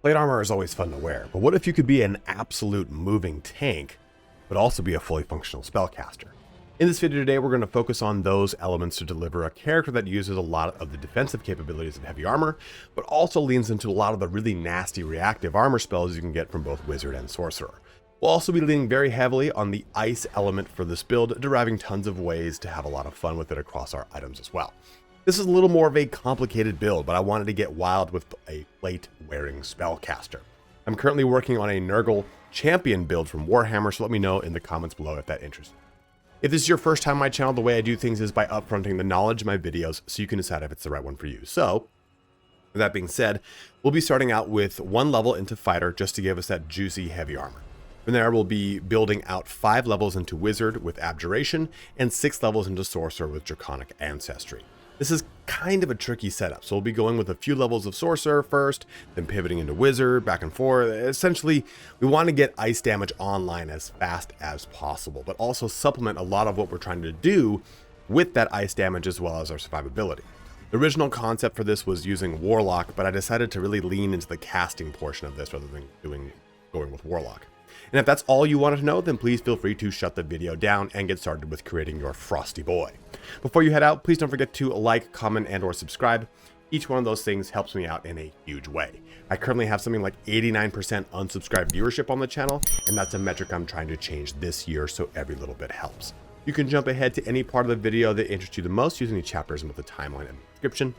Plate armor is always fun to wear, but what if you could be an absolute moving tank, but also be a fully functional spellcaster? In this video today, we're going to focus on those elements to deliver a character that uses a lot of the defensive capabilities of heavy armor, but also leans into a lot of the really nasty reactive armor spells you can get from both Wizard and Sorcerer. We'll also be leaning very heavily on the ice element for this build, deriving tons of ways to have a lot of fun with it across our items as well. This is a little more of a complicated build, but I wanted to get wild with a plate-wearing spellcaster. I'm currently working on a Nurgle champion build from Warhammer, so let me know in the comments below if that interests you. If this is your first time on my channel, the way I do things is by upfronting the knowledge of my videos so you can decide if it's the right one for you. So, with that being said, we'll be starting out with one level into fighter just to give us that juicy heavy armor. From there, we'll be building out 5 levels into wizard with abjuration and 6 levels into sorcerer with draconic ancestry. This is kind of a tricky setup, so we'll be going with a few levels of sorcerer first, then pivoting into wizard, back and forth. Essentially, we want to get ice damage online as fast as possible, but also supplement a lot of what we're trying to do with that ice damage as well as our survivability. The original concept for this was using warlock, but I decided to really lean into the casting portion of this rather than going with warlock. And if that's all you wanted to know, then please feel free to shut the video down and get started with creating your frosty boy. Before you head out, please don't forget to like, comment, and or subscribe. Each one of those things helps me out in a huge way. I currently have something like 89% unsubscribed viewership on the channel, and that's a metric I'm trying to change this year, so every little bit helps. You can jump ahead to any part of the video that interests you the most using the chapters in both the timeline and the description.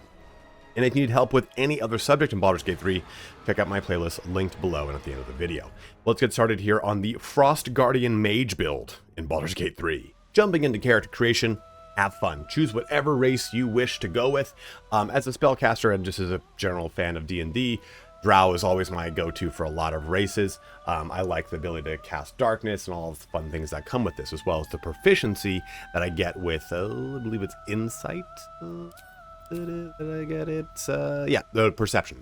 And if you need help with any other subject in Baldur's Gate 3, check out my playlist linked below and at the end of the video. Let's get started here on the Frost Guardian Mage build in Baldur's Gate 3. Jumping into character creation, have fun. Choose whatever race you wish to go with. As a spellcaster and just as a general fan of D&D, Drow is always my go-to for a lot of races. I like the ability to cast darkness and all the fun things that come with this, as well as the proficiency that I get with, I believe it's insight. Did I get it? Yeah, the perception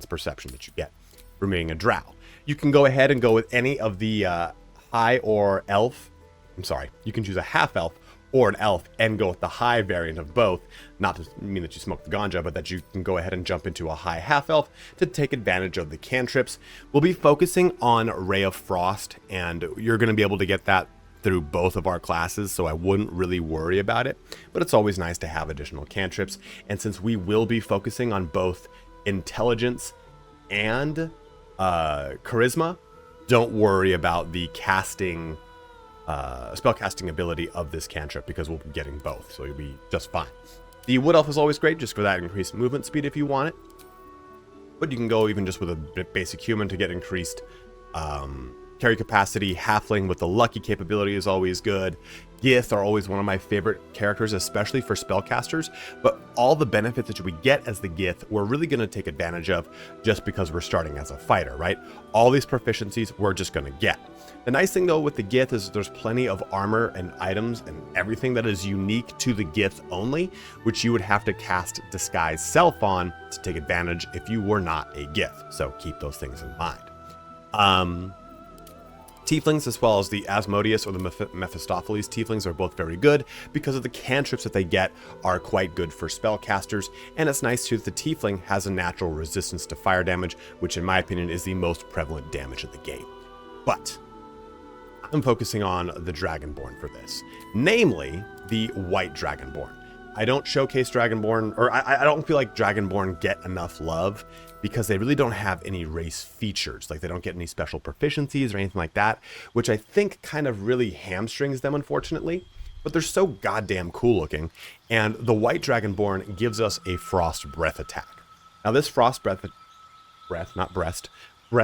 that you get from being a drow. You can go ahead and go with any of the high or elf. I'm sorry, you can choose a half elf or an elf and go with the high variant of both. Not to mean that you smoke the ganja, but that you can go ahead and jump into a high half elf to take advantage of the cantrips. We'll be focusing on Ray of Frost, and you're going to be able to get that through both of our classes, so I wouldn't really worry about it, but it's always nice to have additional cantrips. And since we will be focusing on both intelligence and charisma, don't worry about the casting spellcasting ability of this cantrip, because we'll be getting both, so you'll be just fine. The wood elf is always great just for that increased movement speed if you want it, but you can go even just with a basic human to get increased carry capacity. Halfling with the lucky capability is always good. Gith are always one of my favorite characters, especially for spellcasters, but all the benefits that we get as the Gith, we're really going to take advantage of just because we're starting as a fighter, right? All these proficiencies we're just going to get. The nice thing though with the Gith is there's plenty of armor and items and everything that is unique to the Gith only, which you would have to cast Disguise Self on to take advantage if you were not a Gith. So keep those things in mind. Tieflings, as well as the Asmodeus or the Mephistopheles tieflings, are both very good because of the cantrips that they get are quite good for spellcasters, and it's nice too that the tiefling has a natural resistance to fire damage, which in my opinion is the most prevalent damage in the game. But I'm focusing on the Dragonborn for this, namely the White Dragonborn. I don't showcase Dragonborn, or I don't feel like Dragonborn get enough love because they really don't have any race features. Like they don't get any special proficiencies or anything like that, which I think kind of really hamstrings them, unfortunately. But they're so goddamn cool looking. And the White Dragonborn gives us a Frost Breath attack. Now this Frost Breath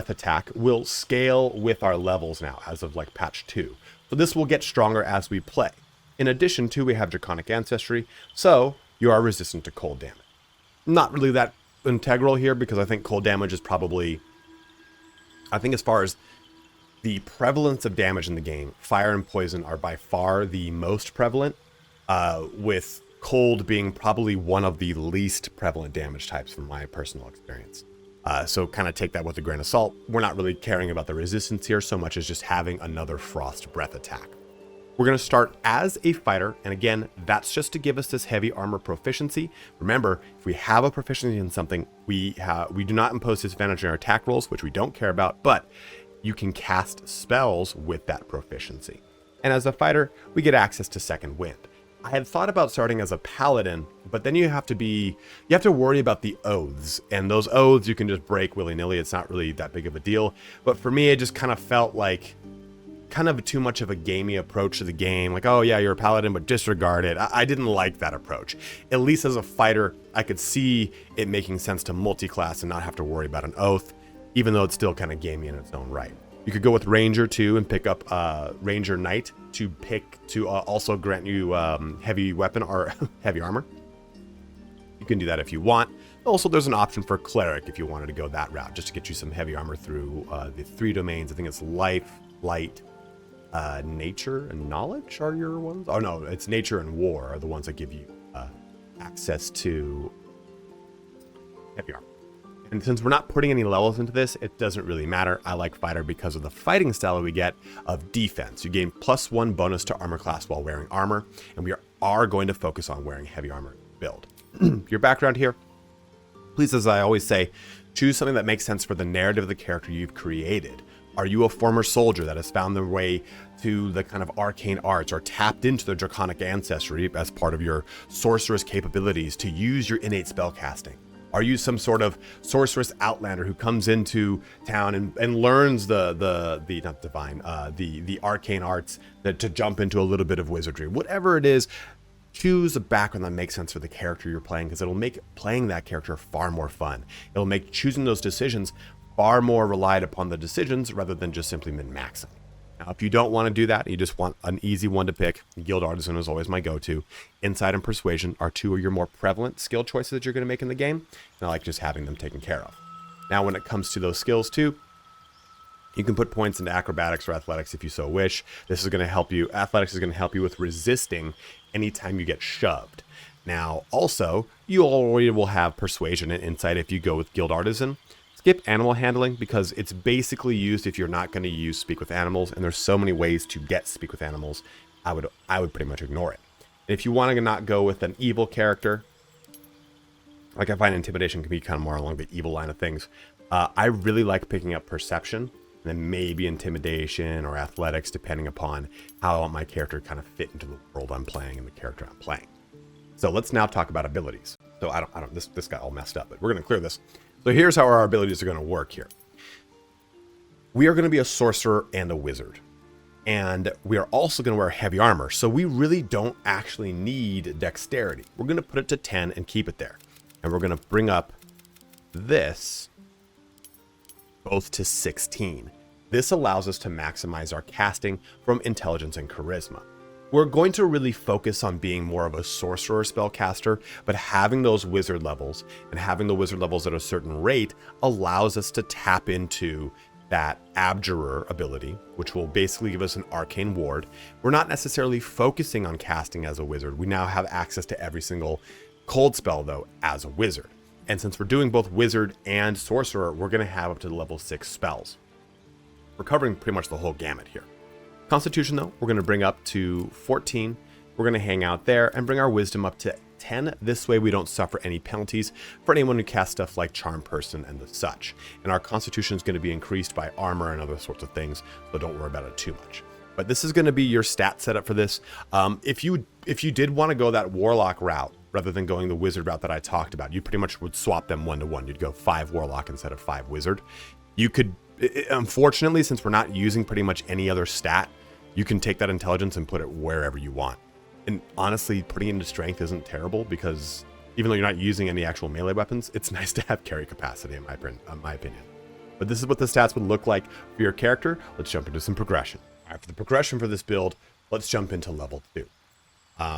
attack will scale with our levels now as of like patch 2. So this will get stronger as we play. In addition to, we have Draconic Ancestry, so you are resistant to cold damage. Not really that integral here because I think cold damage is probably, I think as far as the prevalence of damage in the game, fire and poison are by far the most prevalent, with cold being probably one of the least prevalent damage types from my personal experience. So kind of take that with a grain of salt. We're not really caring about the resistance here so much as just having another Frost Breath attack. We're going to start as a fighter, and again, that's just to give us this heavy armor proficiency. Remember, if we have a proficiency in something, we do not impose disadvantage on our attack rolls, which we don't care about, but you can cast spells with that proficiency. And as a fighter, we get access to Second Wind. I had thought about starting as a paladin, but then you have to worry about the oaths, and those oaths you can just break willy-nilly. It's not really that big of a deal. But for me, it just kind of felt like kind of too much of a gamey approach to the game. Like, oh yeah, you're a paladin, but disregard it. I didn't like that approach. At least as a fighter, I could see it making sense to multi-class and not have to worry about an oath, even though it's still kind of gamey in its own right. You could go with Ranger too and pick up Ranger Knight to also grant you heavy weapon or heavy armor. You can do that if you want. Also, there's an option for Cleric if you wanted to go that route, just to get you some heavy armor through the 3 domains. I think it's Life, Light, Nature, and Knowledge are your ones. Oh no, it's Nature and War are the ones that give you access to heavy armor. And since we're not putting any levels into this, it doesn't really matter. I like Fighter because of the fighting style we get of defense. You gain +1 bonus to armor class while wearing armor, and we are going to focus on wearing heavy armor build. Your background here, please, as I always say, choose something that makes sense for the narrative of the character you've created. Are you a former soldier that has found their way to the kind of arcane arts or tapped into the Draconic Ancestry as part of your sorceress capabilities to use your innate spellcasting? Are you some sort of sorceress outlander who comes into town and learns the not divine, the arcane arts to jump into a little bit of wizardry? Whatever it is, choose a background that makes sense for the character you're playing, because it'll make playing that character far more fun. It'll make choosing those decisions far more relied upon the decisions rather than just simply min-maxing. Now, if you don't want to do that, you just want an easy one to pick, Guild Artisan is always my go-to. Insight and Persuasion are 2 of your more prevalent skill choices that you're going to make in the game, and I like just having them taken care of. Now, when it comes to those skills too, you can put points into Acrobatics or Athletics if you so wish. This is going to help you. Athletics is going to help you with resisting anytime you get shoved. Now, also, you already will have Persuasion and Insight if you go with Guild Artisan. Skip Animal Handling because it's basically used if you're not going to use Speak with Animals, and there's so many ways to get Speak with Animals, I would pretty much ignore it. And if you want to not go with an evil character, like I find Intimidation can be kind of more along the evil line of things, I really like picking up Perception, and then maybe Intimidation or Athletics, depending upon how I want my character to kind of fit into the world I'm playing and the character I'm playing. So let's now talk about abilities. So this got all messed up, but we're going to clear this. So here's how our abilities are going to work here. We are going to be a sorcerer and a wizard. And we are also going to wear heavy armor. So we really don't actually need dexterity. We're going to put it to 10 and keep it there. And we're going to bring up this both to 16. This allows us to maximize our casting from intelligence and charisma. We're going to really focus on being more of a sorcerer spellcaster, but having those wizard levels and having the wizard levels at a certain rate allows us to tap into that abjurer ability, which will basically give us an arcane ward. We're not necessarily focusing on casting as a wizard. We now have access to every single cold spell though as a wizard. And since we're doing both wizard and sorcerer, we're going to have up to level 6 spells. We're covering pretty much the whole gamut here. Constitution, though, we're going to bring up to 14. We're going to hang out there and bring our wisdom up to 10. This way we don't suffer any penalties for anyone who casts stuff like Charm Person and the such. And our Constitution is going to be increased by armor and other sorts of things, so don't worry about it too much. But this is going to be your stat setup for this. If you did want to go that Warlock route, rather than going the Wizard route that I talked about, you pretty much would swap them 1-to-1. You'd go 5 Warlock instead of 5 Wizard. You could, unfortunately, since we're not using pretty much any other stat, you can take that intelligence and put it wherever you want. And honestly, putting it into strength isn't terrible because even though you're not using any actual melee weapons, it's nice to have carry capacity in my opinion. But this is what the stats would look like for your character. Let's jump into some progression. All right, for the progression for this build, let's jump into level 2.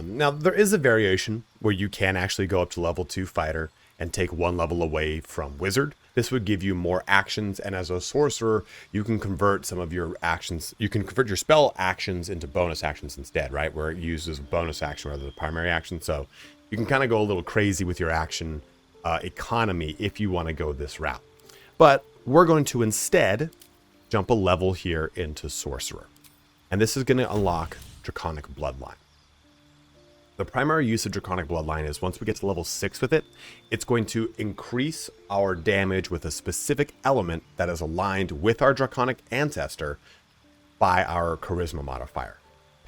Now, there is a variation where you can actually go up to level 2 fighter and take 1 level away from wizard. This would give you more actions, and as a sorcerer, you can convert some of your actions. You can convert your spell actions into bonus actions instead, right? Where it uses bonus action rather than the primary action. So you can kind of go a little crazy with your action economy if you want to go this route. But we're going to instead jump a level here into sorcerer. And this is going to unlock Draconic Bloodline. The primary use of Draconic Bloodline is once we get to level 6 with it, it's going to increase our damage with a specific element that is aligned with our Draconic Ancestor by our Charisma modifier,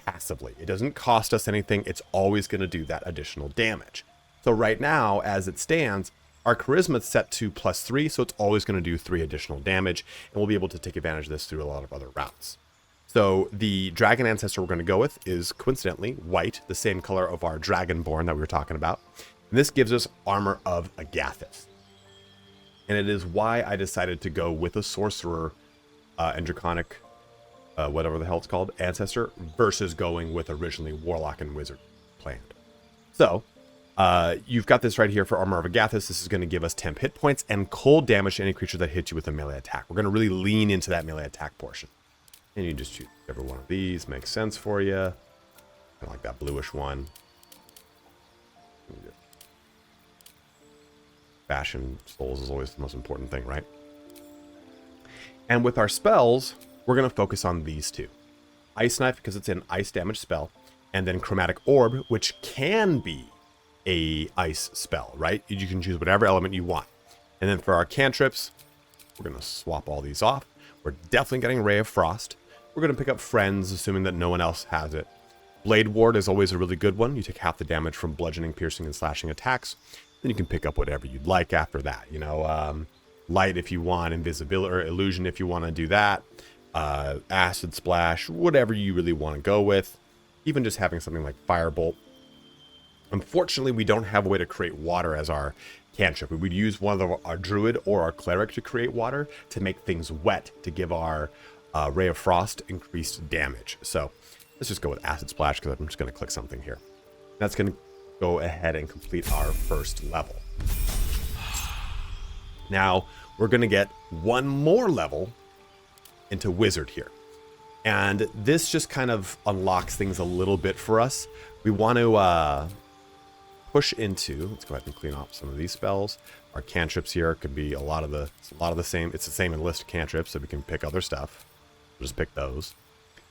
passively. It doesn't cost us anything, it's always going to do that additional damage. So right now, as it stands, our Charisma is set to +3, so it's always going to do 3 additional damage, and we'll be able to take advantage of this through a lot of other routes. So the Dragon Ancestor we're going to go with is, coincidentally, white, the same color of our Dragonborn that we were talking about. And this gives us Armor of Agathis. And it is why I decided to go with a Sorcerer and Draconic, whatever the hell it's called, Ancestor, versus going with originally Warlock and Wizard planned. So, you've got this right here for Armor of Agathis. This is going to give us temp hit points and cold damage to any creature that hits you with a melee attack. We're going to really lean into that melee attack portion. And you just choose every one of these. Makes sense for you. Kind of like that bluish one. Fashion souls is always the most important thing, right? And with our spells, we're going to focus on these two. Ice Knife, because it's an ice damage spell. And then Chromatic Orb, which can be a ice spell, right? You can choose whatever element you want. And then for our cantrips, we're going to swap all these off. We're definitely getting Ray of Frost. We're going to pick up Friends, assuming that no one else has it. Blade Ward is always a really good one. You take half the damage from bludgeoning, piercing, and slashing attacks. Then you can pick up whatever you'd like after that. You know, Light if you want, Invisibility or Illusion if you want to do that. Acid Splash, whatever you really want to go with. Even just having something like Firebolt. Unfortunately, we don't have a way to create water as our cantrip. We would use one of our Druid or our Cleric to create water to make things wet to give our Ray of Frost increased damage. So let's just go with Acid Splash because I'm just going to click something here. That's going to go ahead and complete our first level. Now we're going to get one more level into Wizard here. And this just kind of unlocks things a little bit for us. We want to push into, let's go ahead and clean off some of these spells. Our cantrips here could be a lot of the same. It's the same in list of cantrips, so we can pick other stuff. We'll just pick those.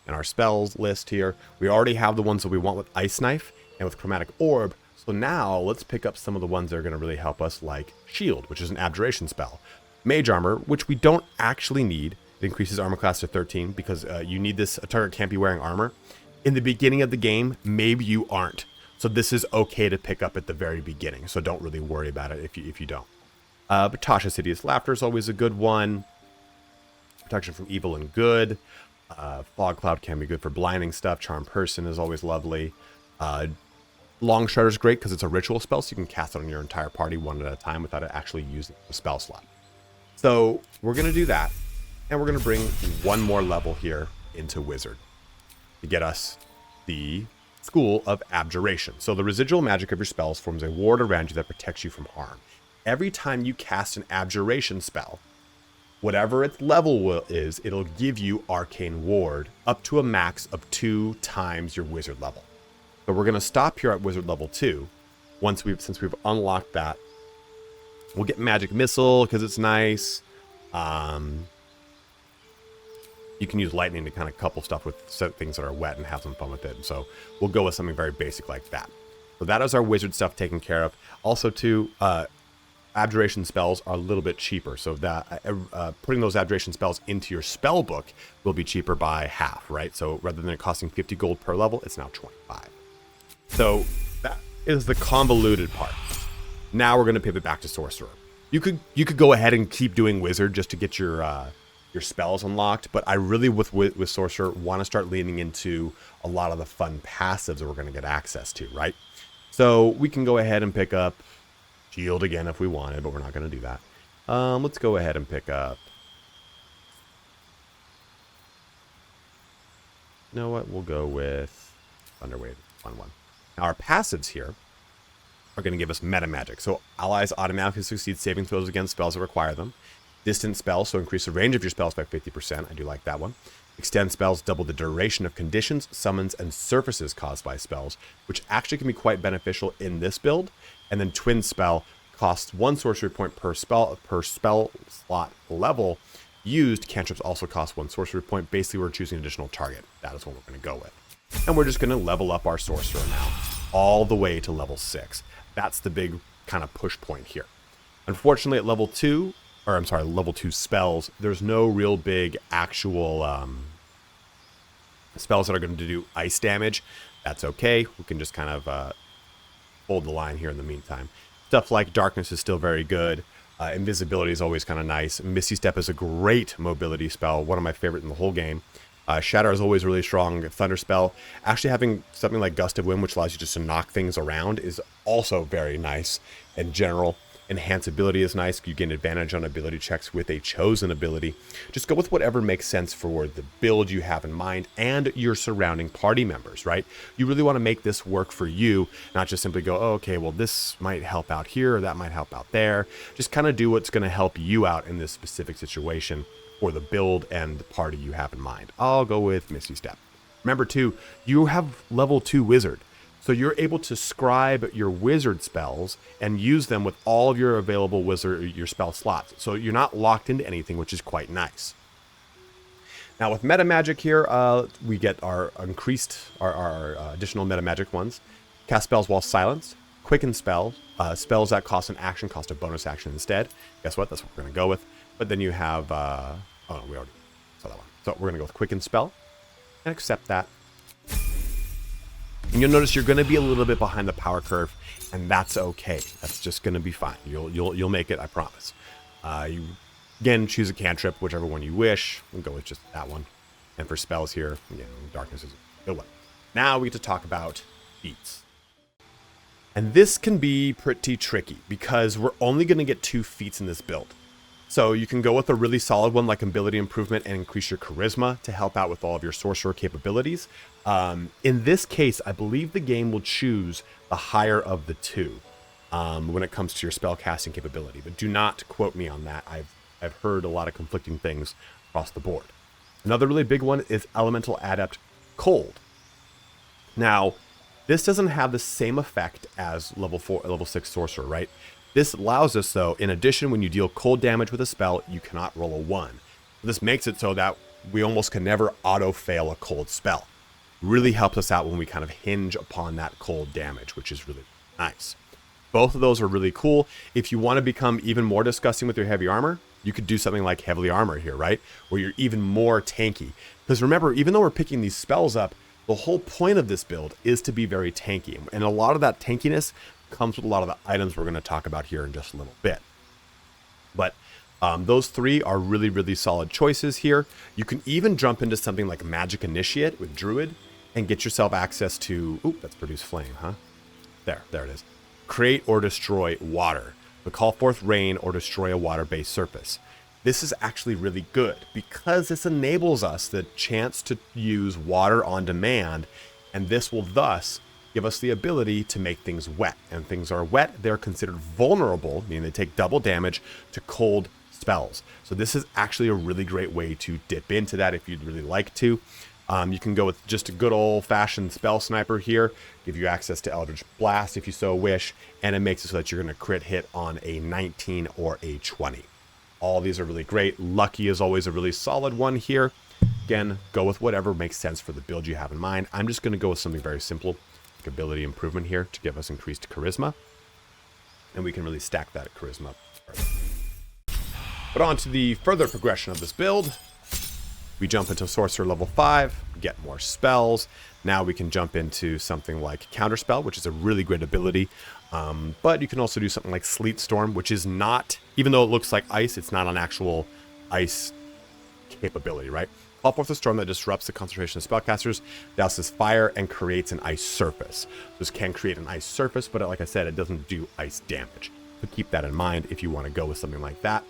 And our spells list here, we already have the ones that we want with Ice Knife and with Chromatic Orb. So now let's pick up some of the ones that are going to really help us, like Shield, which is an Abjuration spell. Mage Armor, which we don't actually need. It increases armor class to 13 because you need this. A target can't be wearing armor. In the beginning of the game, maybe you aren't. So this is okay to pick up at the very beginning. So don't really worry about it if you don't. But Tasha's Hideous Laughter is always a good one. Protection from Evil and Good. Fog Cloud can be good for blinding stuff. Charm Person is always lovely. Long Shredder is great because it's a ritual spell, so you can cast it on your entire party one at a time without it actually using the spell slot. So we're going to do that. And we're going to bring one more level here into Wizard to get us the School of Abjuration. So the residual magic of your spells forms a ward around you that protects you from harm. Every time you cast an Abjuration spell, whatever its level is, it'll give you Arcane Ward up to a max of 2 times your Wizard level. So we're going to stop here at Wizard level 2. Since we've unlocked that, we'll get Magic Missile because it's nice. You can use lightning to kind of couple stuff with things that are wet and have some fun with it. And so we'll go with something very basic like that. So that is our Wizard stuff taken care of. Also, too, Abjuration spells are a little bit cheaper. So that putting those Abjuration spells into your spell book will be cheaper by half, right? So rather than it costing 50 gold per level, it's now 25. So that is the convoluted part. Now we're going to pivot back to Sorcerer. You could go ahead and keep doing Wizard just to get your spells unlocked, but I really with Sorcerer want to start leaning into a lot of the fun passives that we're going to get access to, right? So we can go ahead and pick up Shield again if we wanted, but we're not going to do that. Let's go ahead and pick up, you know what, we'll go with Thunderwave 1/1. Now our passives here are going to give us meta magic. So allies automatically succeed saving throws against spells that require them. Distant spells, so increase the range of your spells by 50%. I do like that one. Extend spells, double the duration of conditions, summons, and surfaces caused by spells, which actually can be quite beneficial in this build. And then Twin Spell costs 1 sorcery point per spell slot level used. Cantrips also cost 1 sorcery point. Basically, we're choosing an additional target. That is what we're going to go with. And we're just going to level up our sorcerer now, all the way to level 6. That's the big kind of push point here. Unfortunately, at level 2, or I'm sorry, level 2 spells, there's no real big actual spells that are going to do ice damage. That's okay. We can just kind of hold the line here in the meantime. Stuff like darkness is still very good. Invisibility is always kind of nice. Misty Step is a great mobility spell, one of my favorite in the whole game. Shatter is always really strong. Thunder spell, actually having something like Gust of Wind, which allows you just to knock things around, is also very nice in general. Enhance ability is nice. You gain advantage on ability checks with a chosen ability. Just go with whatever makes sense for the build you have in mind and your surrounding party members, right? You really want to make this work for you, not just simply go, oh, okay, well, this might help out here, or that might help out there. Just kind of do what's going to help you out in this specific situation for the build and the party you have in mind. I'll go with Misty Step. Remember, too, you have level 2 Wizard. So you're able to scribe your wizard spells and use them with all of your available your spell slots. So you're not locked into anything, which is quite nice. Now with meta magic here, we get our additional meta magic ones. Cast spells while silenced, quicken spells, spells that cost an action, cost a bonus action instead. Guess what? That's what we're going to go with. But then you have, oh no, we already saw that one. So we're going to go with quicken spell and accept that. And you'll notice you're going to be a little bit behind the power curve, and that's okay. That's just going to be fine. You'll make it, I promise. You again choose a cantrip, whichever one you wish. We'll go with just that one. And for spells here, again, darkness is a good one. Now we get to talk about feats. And this can be pretty tricky because we're only going to get 2 feats in this build. So you can go with a really solid one like ability improvement and increase your charisma to help out with all of your sorcerer capabilities. In this case, I believe the game will choose the higher of the 2 when it comes to your spell casting capability. But do not quote me on that. I've heard a lot of conflicting things across the board. Another really big one is Elemental Adept Cold. Now, this doesn't have the same effect as level 6 Sorcerer, right? This allows us, though, in addition, when you deal cold damage with a spell, you cannot roll a 1. This makes it so that we almost can never auto-fail a cold spell. Really helps us out when we kind of hinge upon that cold damage, which is really nice. Both of those are really cool. If you want to become even more disgusting with your heavy armor, you could do something like heavily armor here, right? Where you're even more tanky. Because remember, even though we're picking these spells up, the whole point of this build is to be very tanky. And a lot of that tankiness comes with a lot of the items we're going to talk about here in just a little bit. But those 3 are really, really solid choices here. You can even jump into something like Magic Initiate with Druid and get yourself access to, ooh, that's produce flame, huh? There it is. Create or destroy water. But call forth rain or destroy a water-based surface. This is actually really good because this enables us the chance to use water on demand, and this will thus give us the ability to make things wet. And things are wet, they're considered vulnerable, meaning they take double damage to cold spells. So this is actually a really great way to dip into that if you'd really like to. You can go with just a good old-fashioned spell sniper here, give you access to Eldritch Blast if you so wish, and it makes it so that you're going to crit hit on a 19 or a 20. All these are really great. Lucky is always a really solid one here. Again, go with whatever makes sense for the build you have in mind. I'm just going to go with something very simple, like ability improvement here to give us increased charisma. And we can really stack that charisma up further. But on to the further progression of this build. We jump into Sorcerer level 5, get more spells. Now we can jump into something like Counterspell, which is a really great ability. But you can also do something like Sleet Storm, which is not, even though it looks like ice, it's not an actual ice capability, right? Call forth a storm that disrupts the concentration of spellcasters, douses fire, and creates an ice surface. This can create an ice surface, but like I said, it doesn't do ice damage. So keep that in mind if you want to go with something like that.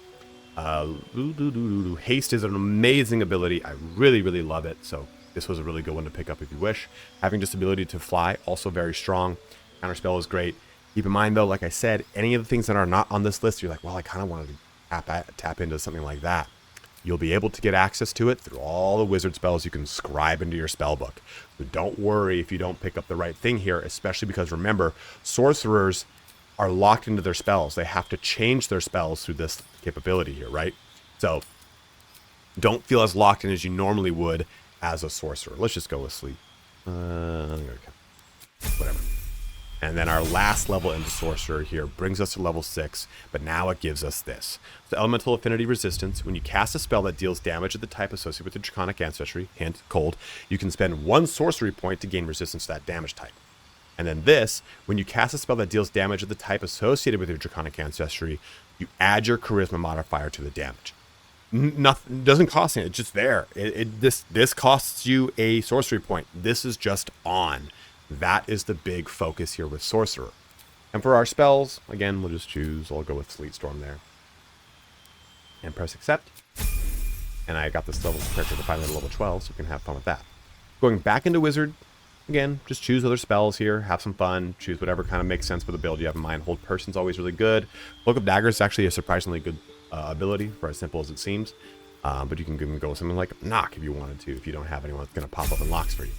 Haste is an amazing ability. I really, really love it. So this was a really good one to pick up if you wish. Having just ability to fly, also very strong. Counterspell is great. Keep in mind though, like I said, any of the things that are not on this list, you're like, well, I kind of wanted to tap into something like that. You'll be able to get access to it through all the wizard spells you can scribe into your spell book. So don't worry if you don't pick up the right thing here, especially because remember, sorcerers are locked into their spells. They have to change their spells through this capability here, right? So don't feel as locked in as you normally would as a sorcerer. Let's just go with sleep. Whatever. And then our last level into Sorcerer here brings us to level 6, but now it gives us this. So Elemental Affinity Resistance. When you cast a spell that deals damage of the type associated with the Draconic Ancestry, hint, cold, you can spend 1 sorcery point to gain resistance to that damage type. And then this, when you cast a spell that deals damage of the type associated with your Draconic Ancestry, you add your Charisma modifier to the damage. Nothing, doesn't cost anything, it's just there. This costs you a sorcery point. This is just on. That is the big focus here with Sorcerer. And for our spells, again, we'll just choose, I'll go with Sleet Storm there. And press accept. And I got this level character to finally level 12, so we can have fun with that. Going back into Wizard, again, just choose other spells here, have some fun, choose whatever kind of makes sense for the build you have in mind. Hold Person's always really good. Cloak of Daggers is actually a surprisingly good ability, for as simple as it seems. But you can go with something like Knock if you wanted to, if you don't have anyone that's going to pop up and locks for you.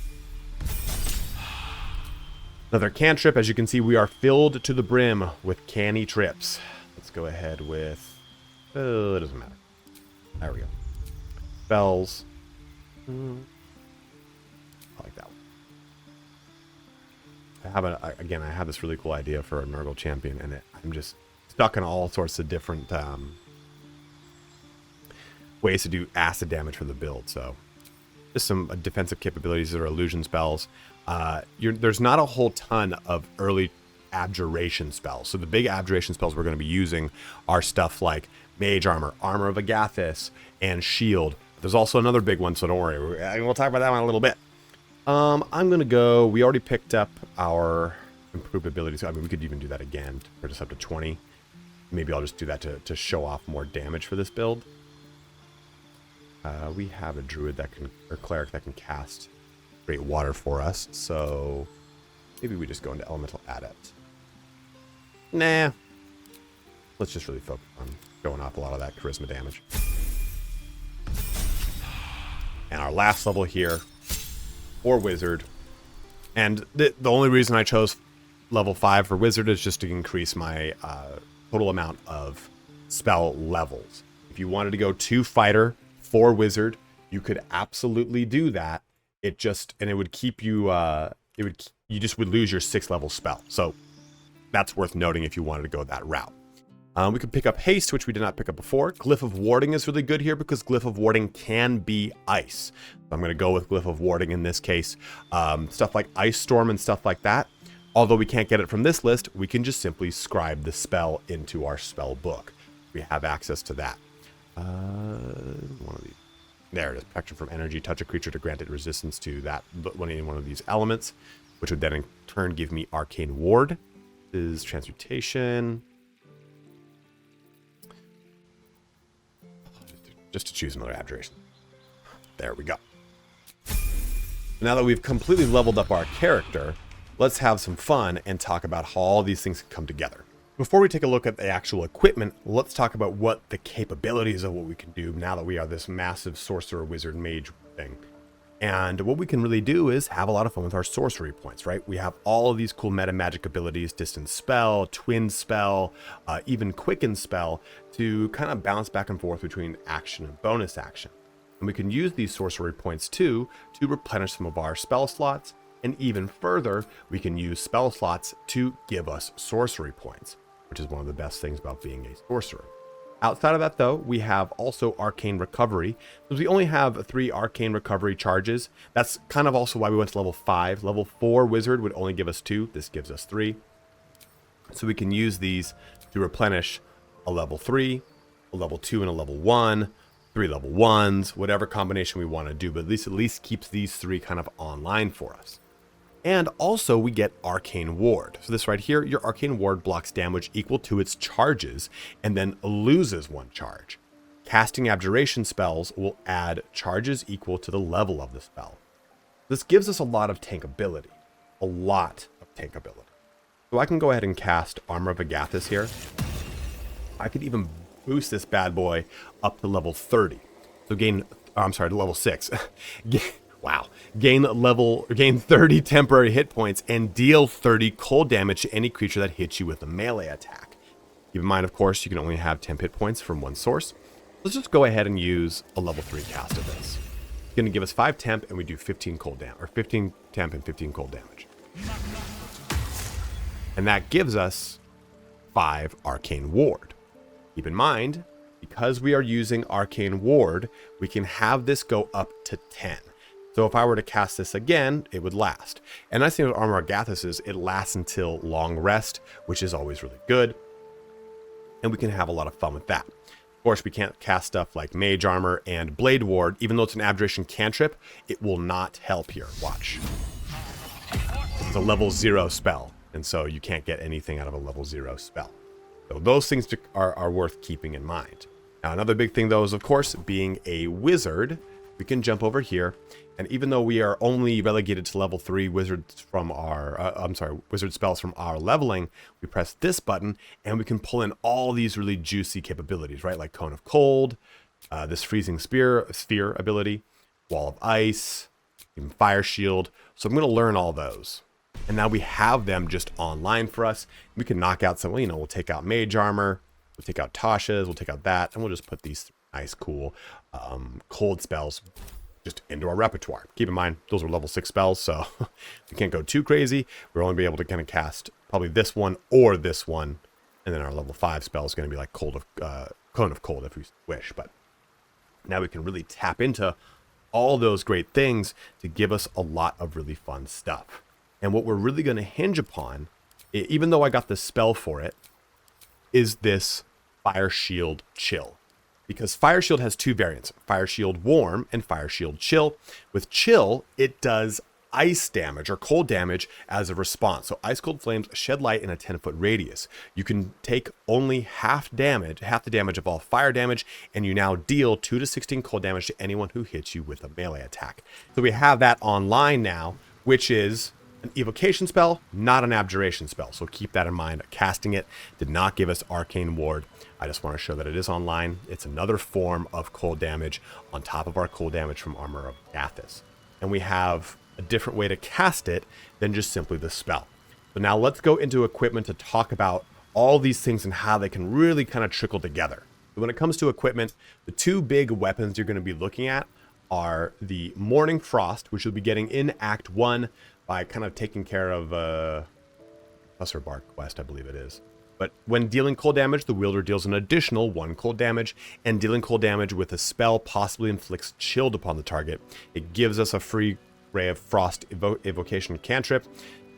Another cantrip. As you can see, we are filled to the brim with canny trips. Let's go ahead with... it doesn't matter. There we go. Spells. I like that one. I have this really cool idea for a Nurgle champion, and I'm just stuck in all sorts of different ways to do acid damage for the build. So just some defensive capabilities that are illusion spells. There's not a whole ton of early abjuration spells. So the big abjuration spells we're going to be using are stuff like Mage Armor, Armor of Agathis, and Shield. There's also another big one, so don't worry. We'll talk about that one in a little bit. I'm going to go... We already picked up our improved abilities. I mean, we could even do that again to put us up to 20. Maybe I'll just do that to show off more damage for this build. We have a Druid that can... or Cleric that can cast Great Water for us, so maybe we just go into Elemental Adept. Nah. Let's just really focus on showing off a lot of that charisma damage. And our last level here for Wizard. And the only reason I chose level 5 for Wizard is just to increase my total amount of spell levels. If you wanted to go 2 Fighter, 4 Wizard, you could absolutely do that. It would keep you, you just would lose your 6th level spell. So that's worth noting if you wanted to go that route. We could pick up Haste, which we did not pick up before. Glyph of Warding is really good here because Glyph of Warding can be ice. So I'm going to go with Glyph of Warding in this case. Stuff like Ice Storm and stuff like that. Although we can't get it from this list, we can just simply scribe the spell into our spell book. We have access to that. One of these. There it is. Protection from energy. Touch a creature to grant it resistance to that one of these elements, which would then in turn give me Arcane Ward. This is Transmutation. Just to choose another abjuration. There we go. Now that we've completely leveled up our character, let's have some fun and talk about how all these things can come together. Before we take a look at the actual equipment, let's talk about what the capabilities of what we can do now that we are this massive sorcerer, wizard, mage thing. And what we can really do is have a lot of fun with our sorcery points, right? We have all of these cool meta magic abilities, Distant Spell, Twin Spell, even Quicken Spell, to kind of bounce back and forth between action and bonus action. And we can use these sorcery points too to replenish some of our spell slots. And even further, we can use spell slots to give us sorcery points, which is one of the best things about being a sorcerer. Outside of that, though, we have also Arcane Recovery. Because we only have 3 Arcane Recovery charges. That's kind of also why we went to level 5. Level 4 Wizard would only give us 2. This gives us 3. So we can use these to replenish a level 3, a level 2, and a level 1, 3 level 1s, whatever combination we want to do. But at least keeps these 3 kind of online for us. And also we get Arcane Ward. So this right here, your Arcane Ward blocks damage equal to its charges and then loses 1 charge. Casting Abjuration spells will add charges equal to the level of the spell. This gives us a lot of tankability. A lot of tankability. So I can go ahead and cast Armor of Agathis here. I could even boost this bad boy up to level 30. So level 6. Wow. Gain 30 temporary hit points and deal 30 cold damage to any creature that hits you with a melee attack. Keep in mind, of course, you can only have 10 hit points from one source. Let's just go ahead and use a level 3 cast of this. going to give us 5 temp, and we do 15 cold damage, or 15 temp and 15 cold damage. And that gives us 5 Arcane Ward. Keep in mind, because we are using Arcane Ward, we can have this go up to 10. So if I were to cast this again, it would last. And nice thing with Armor of Gathis is it lasts until long rest, which is always really good. And we can have a lot of fun with that. Of course, we can't cast stuff like Mage Armor and Blade Ward. Even though it's an Abjuration cantrip, it will not help here. Watch. It's a level 0 spell, and so you can't get anything out of a level 0 spell. So those things are worth keeping in mind. Now, another big thing, though, is, of course, being a wizard, we can jump over here. And even though we are only relegated to level 3 wizards from our, wizard spells from our leveling, we press this button and we can pull in all these really juicy capabilities, right? Like Cone of Cold, this Freezing Sphere ability, Wall of Ice, even Fire Shield. So I'm going to learn all those. And now we have them just online for us. We can knock out some, we'll take out Mage Armor, we'll take out Tasha's, we'll take out that, and we'll just put these nice, cool, cold spells just into our repertoire. Keep in mind, those are level 6 spells, so we can't go too crazy. We'll only be able to kind of cast probably this one or this one, and then our level 5 spell is going to be like Cone of Cold if we wish. But now we can really tap into all those great things to give us a lot of really fun stuff. And what we're really going to hinge upon, even though I got the spell for it, is this Fire Shield Chill. Because Fire Shield has 2 variants, Fire Shield Warm and Fire Shield Chill. With Chill, it does ice damage or cold damage as a response. So ice cold flames shed light in a 10-foot radius. You can take only half the damage of all fire damage, and you now deal 2 to 16 cold damage to anyone who hits you with a melee attack. So we have that online now, which is an evocation spell, not an abjuration spell. So keep that in mind. Casting it did not give us Arcane Ward. I just want to show that it is online. It's another form of cold damage on top of our cold damage from Armor of Gathis. And we have a different way to cast it than just simply the spell. So now let's go into equipment to talk about all these things and how they can really kind of trickle together. When it comes to equipment, the 2 big weapons you're going to be looking at are the Morning Frost, which you'll be getting in Act 1 by kind of taking care of Cluster Bark quest, I believe it is. But when dealing cold damage, the wielder deals an additional 1 cold damage, and dealing cold damage with a spell possibly inflicts chilled upon the target. It gives us a free Ray of Frost evocation cantrip.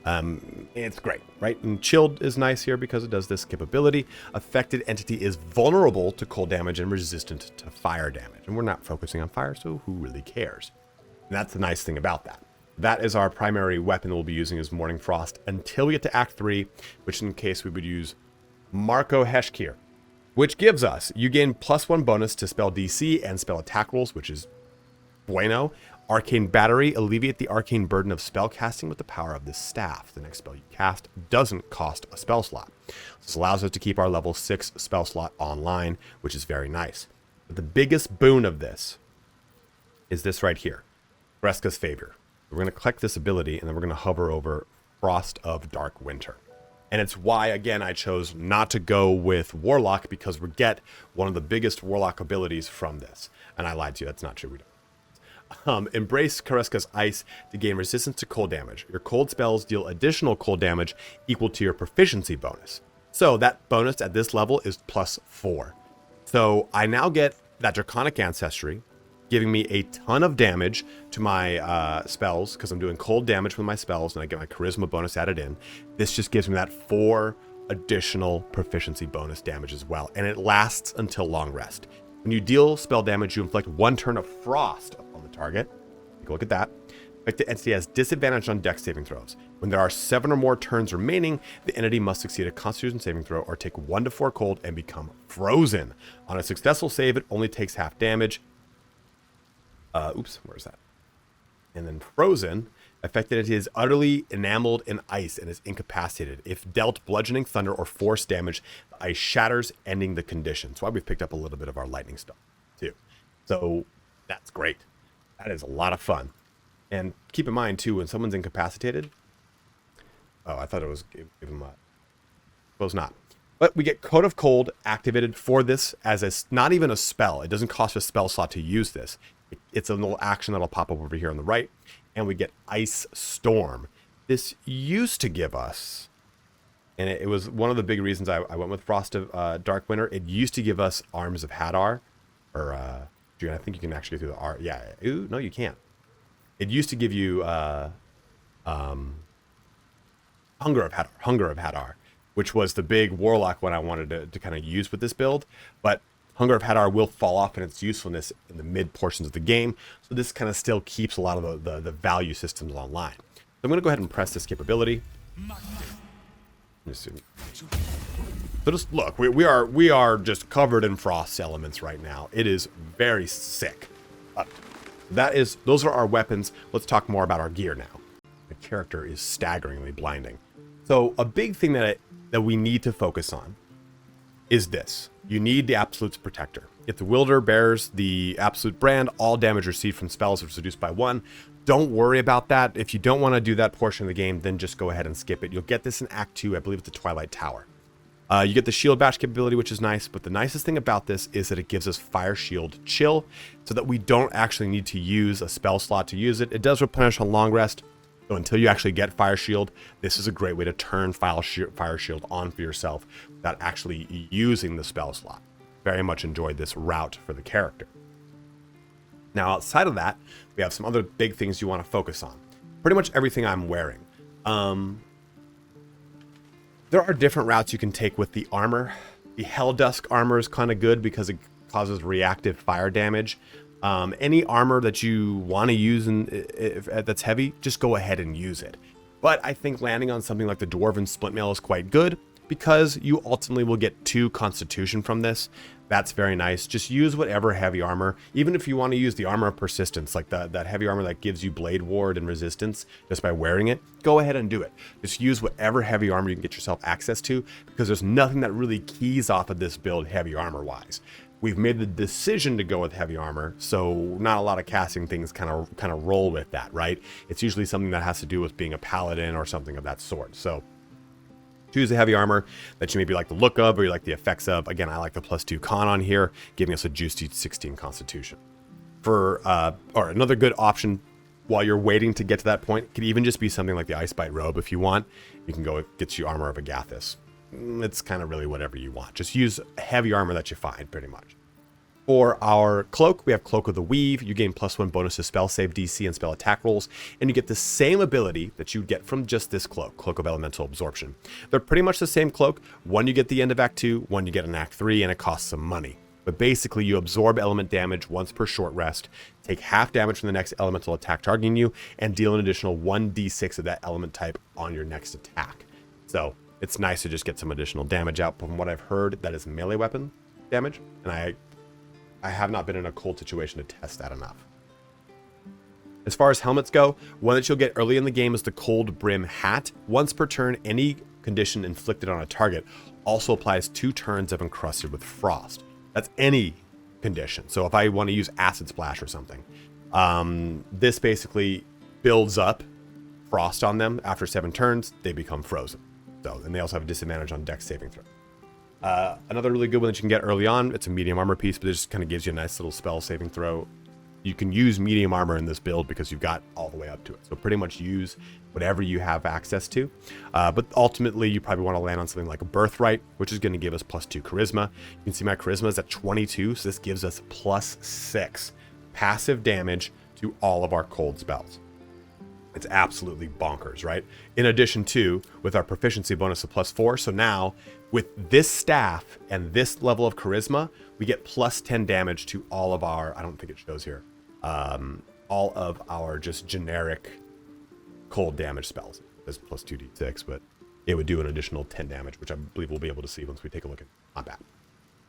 It's great, right? And chilled is nice here because it does this capability. Affected entity is vulnerable to cold damage and resistant to fire damage. And we're not focusing on fire, so who really cares? And that's the nice thing about that. That is our primary weapon we'll be using is Morning Frost until we get to Act 3, which in case we would use Marco Heshkir, which gives us, you gain +1 bonus to spell DC and spell attack rolls, which is bueno. Arcane Battery, alleviate the arcane burden of spell casting with the power of this staff. The next spell you cast doesn't cost a spell slot. This allows us to keep our level 6 spell slot online, which is very nice. But the biggest boon of this is this right here, Kreska's Favor. We're going to click this ability, and then we're going to hover over Frost of Dark Winter. And it's why, again, I chose not to go with Warlock, because we get one of the biggest Warlock abilities from this. And I lied to you, that's not true, we don't. Embrace Kreska's Ice to gain resistance to cold damage. Your cold spells deal additional cold damage equal to your proficiency bonus. So that bonus at this level is +4. So I now get that Draconic Ancestry, giving me a ton of damage to my spells, because I'm doing cold damage with my spells, and I get my charisma bonus added in. This just gives me that 4 additional proficiency bonus damage as well, and it lasts until long rest. When you deal spell damage, you inflict 1 turn of frost upon the target. Take a look at that. The entity has disadvantage on dex saving throws. When there are 7 or more turns remaining, the entity must succeed a Constitution saving throw or take 1 to 4 cold and become frozen. On a successful save, it only takes half damage. Where's that? And then frozen, affected entity is utterly enameled in ice and is incapacitated. If dealt bludgeoning, thunder, or force damage, the ice shatters, ending the condition. That's why we've picked up a little bit of our lightning stuff too. So that's great. That is a lot of fun. And keep in mind too, when someone's incapacitated, oh, I thought it was give them a, suppose not. But we get Code of Cold activated for this as not even a spell. It doesn't cost a spell slot to use this. It's a little action that'll pop up over here on the right. And we get Ice Storm. This used to give us, and it was one of the big reasons I went with Frost of Dark Winter. It used to give us Arms of Hadar, or I think you can actually do the R. Yeah, ooh, no, you can't. It used to give you Hunger of Hadar, which was the big Warlock one I wanted to kind of use with this build. But Hunger of Hadar will fall off in its usefulness in the mid portions of the game, so this kind of still keeps a lot of the value systems online. So I'm going to go ahead and press this capability. So just look, we are just covered in frost elements right now. It is very sick. Those are our weapons. Let's talk more about our gear now. The character is staggeringly blinding. So a big thing that we need to focus on is this. You need the Absolute's Protector. If the wielder bears the Absolute brand, all damage received from spells is reduced by 1. Don't worry about that. If you don't want to do that portion of the game, then just go ahead and skip it. You'll get this in Act 2, I believe it's the Twilight Tower. You get the Shield Bash capability, which is nice, but the nicest thing about this is that it gives us Fire Shield Chill, so that we don't actually need to use a spell slot to use it. It does replenish on long rest, so until you actually get Fire Shield, this is a great way to turn Fire Shield on for yourself without actually using the spell slot. Very much enjoyed this route for the character. Now, outside of that, we have some other big things you want to focus on. Pretty much everything I'm wearing. There are different routes you can take with the armor. The Helldusk armor is kind of good because it causes reactive fire damage. Any armor that you want to use that's heavy, just go ahead and use it. But I think landing on something like the Dwarven Splintmail is quite good because you ultimately will get 2 Constitution from this. That's very nice. Just use whatever heavy armor. Even if you want to use the Armor of Persistence, like that heavy armor that gives you Blade Ward and Resistance just by wearing it, go ahead and do it. Just use whatever heavy armor you can get yourself access to, because there's nothing that really keys off of this build heavy armor-wise. We've made the decision to go with heavy armor, so not a lot of casting things kind of roll with that, right? It's usually something that has to do with being a paladin or something of that sort. So choose a heavy armor that you maybe like the look of or you like the effects of. Again, I like the +2 con on here, giving us a juicy 16 Constitution. Or another good option while you're waiting to get to that point could even just be something like the Ice Bite robe if you want. You can go get you Armor of Agathis. It's kind of really whatever you want. Just use heavy armor that you find, pretty much. For our cloak, we have Cloak of the Weave. You gain +1 bonus to spell save DC and spell attack rolls, and you get the same ability that you get from just this cloak, Cloak of Elemental Absorption. They're pretty much the same cloak. One you get at the end of Act 2, one you get in Act 3, and it costs some money. But basically, you absorb element damage once per short rest, take half damage from the next elemental attack targeting you, and deal an additional 1d6 of that element type on your next attack. So it's nice to just get some additional damage out. From what I've heard, that is melee weapon damage, and I have not been in a cold situation to test that enough. As far as helmets go, one that you'll get early in the game is the Cold Brim Hat. Once per turn, any condition inflicted on a target also applies 2 turns of Encrusted with Frost. That's any condition. So if I want to use Acid Splash or something, this basically builds up Frost on them. After 7 turns, they become frozen. So, and they also have a disadvantage on Dex saving throw. Another really good one that you can get early on, it's a medium armor piece, but it just kind of gives you a nice little spell saving throw. You can use medium armor in this build because you've got all the way up to it. So pretty much use whatever you have access to. But ultimately, you probably want to land on something like a Birthright, which is going to give us +2 charisma. You can see my charisma is at 22, so this gives us +6 passive damage to all of our cold spells. It's absolutely bonkers, right? In addition to, with our proficiency bonus of +4, so now with this staff and this level of charisma, we get +10 damage to all of our, I don't think it shows here, all of our just generic cold damage spells. There's +2d6, but it would do an additional 10 damage, which I believe we'll be able to see once we take a look at combat.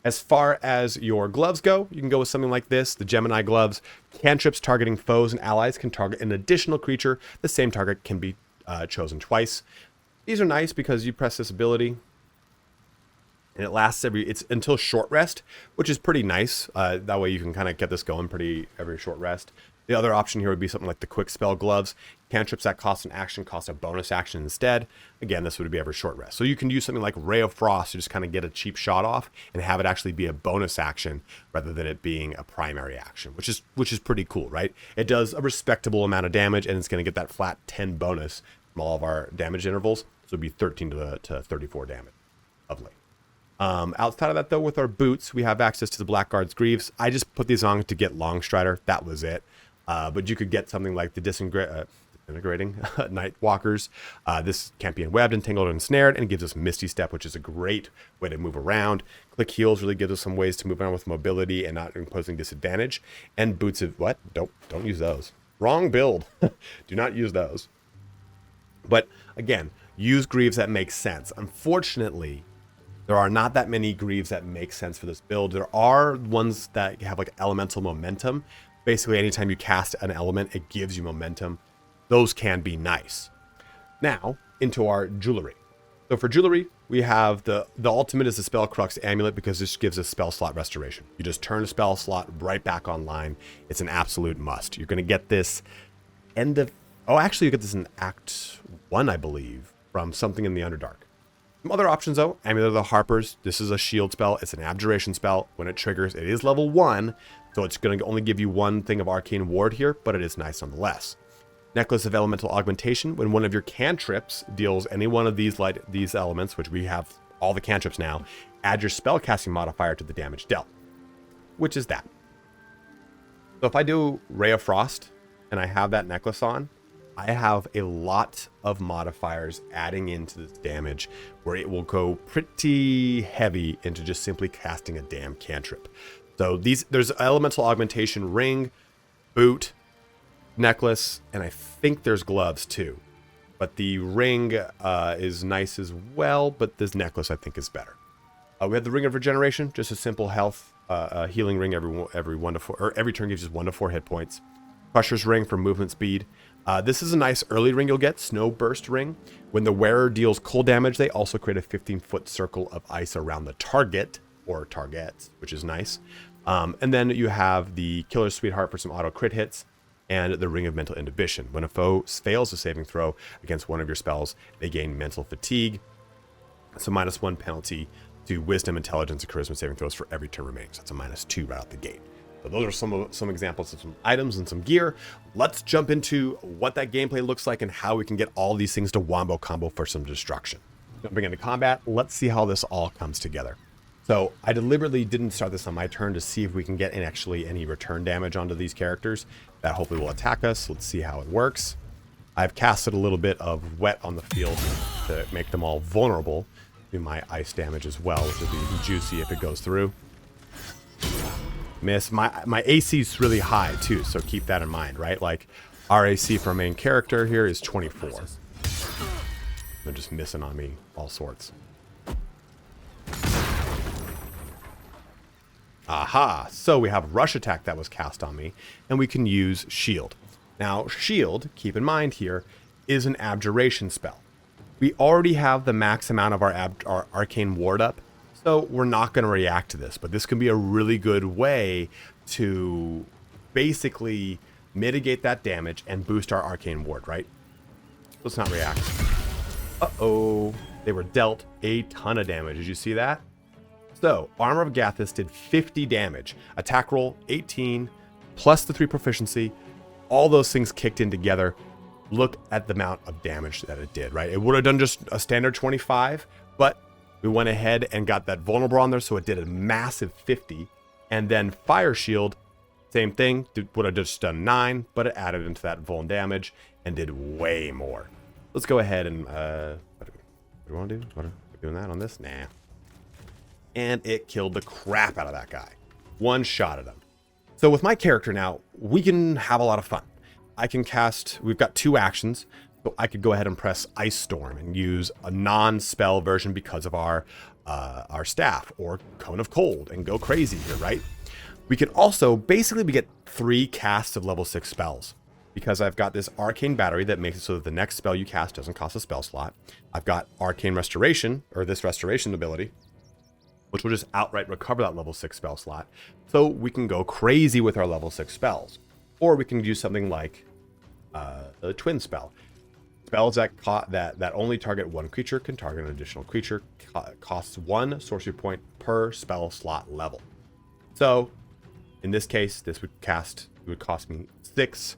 As far as your gloves go, you can go with something like this, the Gemini gloves. Cantrips targeting foes and allies can target an additional creature. The same target can be chosen twice. These are nice because you press this ability, And it lasts it's until short rest, which is pretty nice. That way you can kind of get this going every short rest. The other option here would be something like the quick spell gloves. Cantrips that cost an action cost a bonus action instead. Again, this would be every short rest. So you can use something like Ray of Frost to just kind of get a cheap shot off and have it actually be a bonus action rather than it being a primary action, which is pretty cool, right? It does a respectable amount of damage, and it's going to get that flat 10 bonus from all of our damage intervals. So it'd be 13 to 34 damage. Lovely. Outside of that, though, with our boots, we have access to the Blackguard's Greaves. I just put these on to get Longstrider. That was it. But you could get something like the Disintegrating Night Walkers. This can't be webbed, entangled, or ensnared, and it gives us Misty Step, which is a great way to move around. Click Heels really gives us some ways to move around with mobility and not imposing disadvantage. And Boots of what? Don't use those. Wrong build. Do not use those. But again, use Greaves that make sense. Unfortunately, there are not that many Greaves that make sense for this build. There are ones that have like elemental momentum. Basically, anytime you cast an element, it gives you momentum. Those can be nice. Now, into our jewelry. So for jewelry, we have the ultimate is the Spell Crux Amulet, because this gives us spell slot restoration. You just turn a spell slot right back online. It's an absolute must. You're going to get this actually you get this in Act 1, I believe, from something in the Underdark. Some other options though, Amulet of the Harpers. This is a shield spell. It's an abjuration spell. When it triggers, it is level 1, so it's going to only give you one thing of arcane ward here, but it is nice nonetheless. Necklace of Elemental Augmentation. When one of your cantrips deals any one of these elements, which we have all the cantrips now, add your spellcasting modifier to the damage dealt, which is that. So if I do Ray of Frost and I have that necklace on, I have a lot of modifiers adding into this damage where it will go pretty heavy into just simply casting a damn cantrip. So there's Elemental Augmentation ring, boot, necklace, and I think there's gloves too. But the ring is nice as well, but this necklace I think is better. We have the Ring of Regeneration, just a simple health healing ring every 1 to 4, or every turn gives you 1 to 4 hit points. Crusher's Ring for movement speed. This is a nice early ring you'll get, Snow Burst Ring. When the wearer deals cold damage, they also create a 15-foot circle of ice around the target, or targets, which is nice. And then you have the Killer's Sweetheart for some auto crit hits, and the Ring of Mental Inhibition. When a foe fails a saving throw against one of your spells, they gain mental fatigue. So -1 penalty to Wisdom, Intelligence, and Charisma saving throws for every turn remaining. So that's a -2 right out the gate. So those are some examples of some items and some gear. Let's jump into what that gameplay looks like and how we can get all these things to wombo combo for some destruction. Jumping into combat, let's see how this all comes together. So I deliberately didn't start this on my turn to see if we can get any return damage onto these characters that hopefully will attack us. Let's see how it works. I've casted a little bit of wet on the field to make them all vulnerable to my ice damage as well, which will be juicy if it goes through. Miss. My AC is really high too, so keep that in mind, right? Like our AC for our main character here is 24. They're just missing on me all sorts. Aha, so we have Rush Attack that was cast on me, and we can use Shield. Now, Shield, keep in mind here, is an Abjuration spell. We already have the max amount of our Arcane Ward up, so we're not going to react to this, but this can be a really good way to basically mitigate that damage and boost our Arcane Ward, right? Let's not react. Uh-oh, they were dealt a ton of damage. Did you see that? So, Armor of Gathis did 50 damage. Attack roll, 18, plus the 3 proficiency. All those things kicked in together. Look at the amount of damage that it did, right? It would have done just a standard 25, but we went ahead and got that vulnerable on there, so it did a massive 50. And then Fire Shield, same thing, would have just done 9, but it added into that vuln damage and did way more. Let's go ahead and, what do we want to do? What are we doing that on this? Nah. And it killed the crap out of that guy. One shot at him. So with my character now, we can have a lot of fun. I can cast, we've got 2 actions, so I could go ahead and press Ice Storm and use a non-spell version because of our staff, or Cone of Cold, and go crazy here, right? We can also, basically we get 3 casts of level 6 spells, because I've got this Arcane Battery that makes it so that the next spell you cast doesn't cost a spell slot. I've got Arcane Restoration, or this Restoration ability, which will just outright recover that level 6 spell slot. So we can go crazy with our level 6 spells. Or we can do something like a twin spell. Spells that only target one creature can target an additional creature. Costs 1 sorcery point per spell slot level. So in this case, it would cost me 6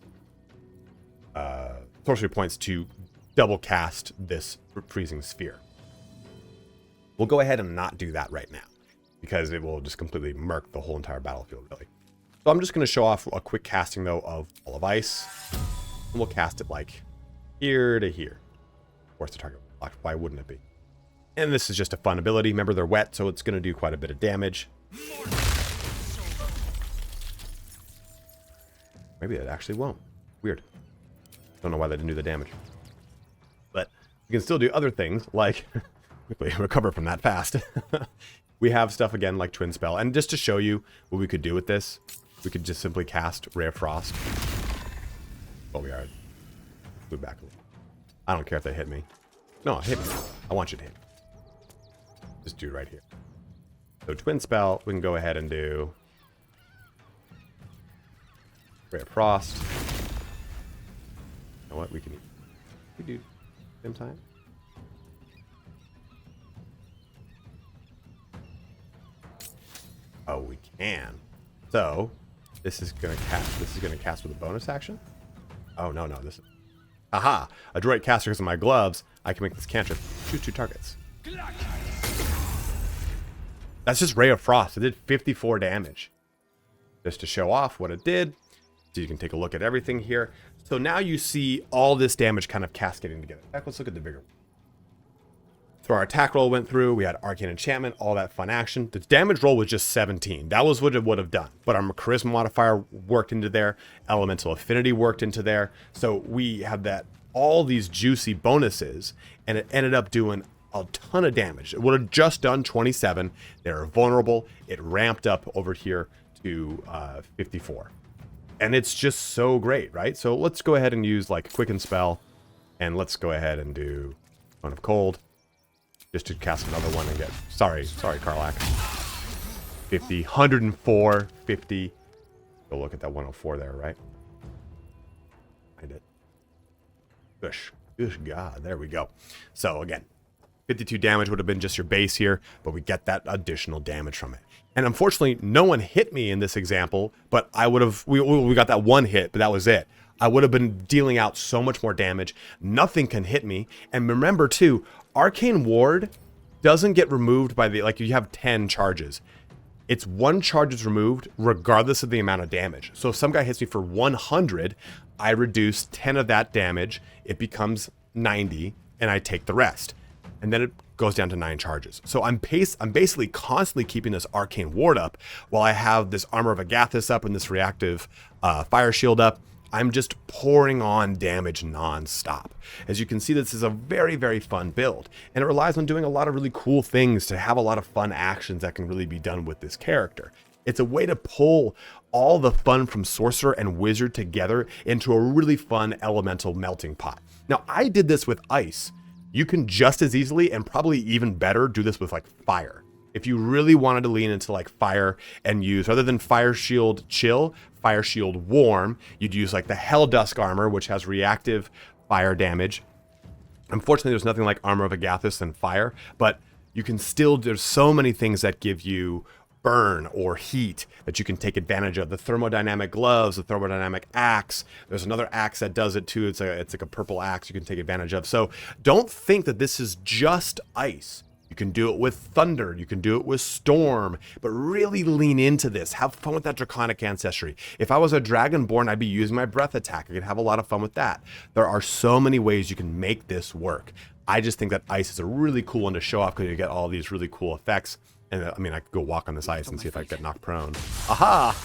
sorcery points to double cast this freezing sphere. We'll go ahead and not do that right now because it will just completely murk the whole entire battlefield, really. So I'm just going to show off a quick casting, though, of Ball of Ice. And we'll cast it like here to here. Of course, the target will block. Why wouldn't it be? And this is just a fun ability. Remember, they're wet, so it's going to do quite a bit of damage. Maybe it actually won't. Weird. Don't know why they didn't do the damage. But you can still do other things, like quickly recover from that fast. We have stuff, again, like Twin Spell. And just to show you what we could do with this, we could just simply cast Ray of Frost. Oh, we are. Move back a little. I don't care if they hit me. No, hit me. I want you to hit me. Just do it right here. So Twin Spell, we can go ahead and do Ray of Frost. You know what? We do same time. Oh, we can. So this is gonna cast with a bonus action. Oh no, this is. Aha! Adroit caster because of my gloves. I can make this cantrip shoot 2 targets. That's just Ray of Frost. It did 54 damage. Just to show off what it did. So you can take a look at everything here. So now you see all this damage kind of cascading together. In fact, let's look at the bigger one. So our attack roll went through. We had Arcane Enchantment, all that fun action. The damage roll was just 17. That was what it would have done. But our Charisma modifier worked into there. Elemental Affinity worked into there. So we had all these juicy bonuses, and it ended up doing a ton of damage. It would have just done 27. They were vulnerable. It ramped up over here to 54. And it's just so great, right? So let's go ahead and use like Quicken Spell, and let's go ahead and do Cone of Cold. Just to cast another one and get... Sorry, Karlach. 50, 104, 50. Go look at that 104 there, right? I did. Good God, there we go. So again, 52 damage would have been just your base here, but we get that additional damage from it. And unfortunately, no one hit me in this example, but I would have... We got that one hit, but that was it. I would have been dealing out so much more damage. Nothing can hit me. And remember, too, Arcane Ward doesn't get removed by the... Like, you have 10 charges. It's 1 charge is removed regardless of the amount of damage. So if some guy hits me for 100, I reduce 10 of that damage. It becomes 90, and I take the rest. And then it goes down to 9 charges. So I'm basically constantly keeping this Arcane Ward up while I have this Armor of Agathis up and this reactive Fire Shield up. I'm just pouring on damage non-stop. As you can see, this is a very, very fun build, and it relies on doing a lot of really cool things to have a lot of fun actions that can really be done with this character. It's a way to pull all the fun from Sorcerer and Wizard together into a really fun elemental melting pot. Now, I did this with Ice. You can just as easily, and probably even better, do this with like Fire. If you really wanted to lean into like Fire and use, rather than Fire Shield Chill, Fire Shield Warm, you'd use like the Hell Dusk armor, which has reactive fire damage. Unfortunately, there's nothing like Armor of Agathis and Fire, but you can still, there's so many things that give you burn or heat that you can take advantage of. The thermodynamic gloves, the thermodynamic axe. There's another axe that does it too. It's like a purple axe you can take advantage of. So don't think that this is just Ice. You can do it with Thunder, you can do it with Storm, but really lean into this. Have fun with that Draconic Ancestry. If I was a Dragonborn, I'd be using my Breath Attack. I could have a lot of fun with that. There are so many ways you can make this work. I just think that Ice is a really cool one to show off because you get all these really cool effects. And I mean, I could go walk on this ice and see if I get knocked prone. Aha!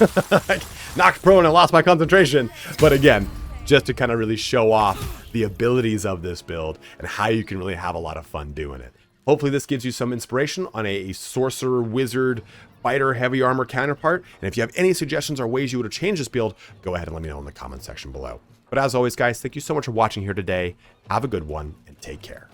Knocked prone and lost my concentration. But again, just to kind of really show off the abilities of this build and how you can really have a lot of fun doing it. Hopefully this gives you some inspiration on a sorcerer, wizard, fighter, heavy armor counterpart. And if you have any suggestions or ways you would have changed this build, go ahead and let me know in the comment section below. But as always, guys, thank you so much for watching here today. Have a good one and take care.